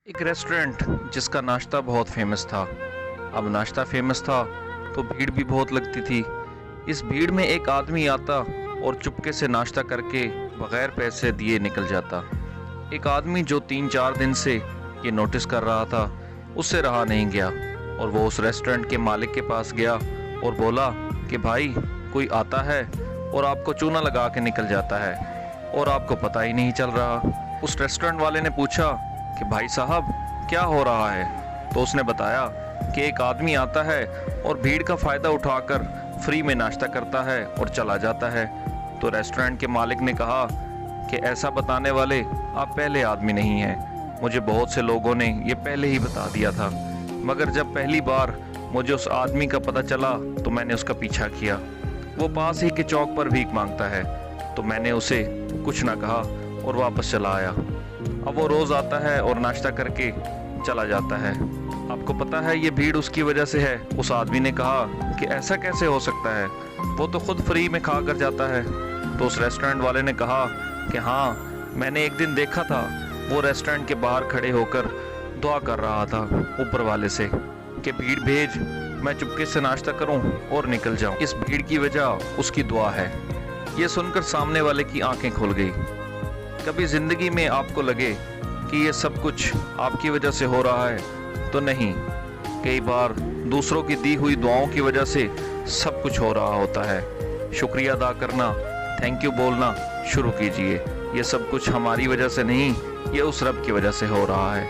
एक रेस्टोरेंट जिसका नाश्ता बहुत फेमस था। अब नाश्ता फेमस था तो भीड़ भी बहुत लगती थी। इस भीड़ में एक आदमी आता और चुपके से नाश्ता करके बगैर पैसे दिए निकल जाता। एक आदमी जो 3-4 दिन से ये नोटिस कर रहा था, उससे रहा नहीं गया और वो उस रेस्टोरेंट के मालिक के पास गया और बोला कि भाई, कोई आता है और आपको चूना लगा के निकल जाता है और आपको पता ही नहीं चल रहा। उस रेस्टोरेंट वाले ने पूछा कि भाई साहब, क्या हो रहा है? तो उसने बताया कि एक आदमी आता है और भीड़ का फ़ायदा उठाकर फ्री में नाश्ता करता है और चला जाता है। तो रेस्टोरेंट के मालिक ने कहा कि ऐसा बताने वाले आप पहले आदमी नहीं हैं। मुझे बहुत से लोगों ने ये पहले ही बता दिया था, मगर जब पहली बार मुझे उस आदमी का पता चला तो मैंने उसका पीछा किया। वो पास ही के चौक पर भीख मांगता है, तो मैंने उसे कुछ ना कहा और वापस चला आया। अब वो रोज़ आता है और नाश्ता करके चला जाता है। आपको पता है ये भीड़ उसकी वजह से है। उस आदमी ने कहा कि ऐसा कैसे हो सकता है, वो तो खुद फ्री में खा कर जाता है। तो उस रेस्टोरेंट वाले ने कहा कि हाँ, मैंने एक दिन देखा था, वो रेस्टोरेंट के बाहर खड़े होकर दुआ कर रहा था ऊपर वाले से कि भीड़ भेज, मैं चुपके से नाश्ता करूं और निकल जाऊं। इस भीड़ की वजह उसकी दुआ है। ये सुनकर सामने वाले की आंखें खुल गई। कभी ज़िंदगी में आपको लगे कि ये सब कुछ आपकी वजह से हो रहा है, तो नहीं, कई बार दूसरों की दी हुई दुआओं की वजह से सब कुछ हो रहा होता है। शुक्रिया अदा करना, थैंक यू बोलना शुरू कीजिए। ये सब कुछ हमारी वजह से नहीं, ये उस रब की वजह से हो रहा है।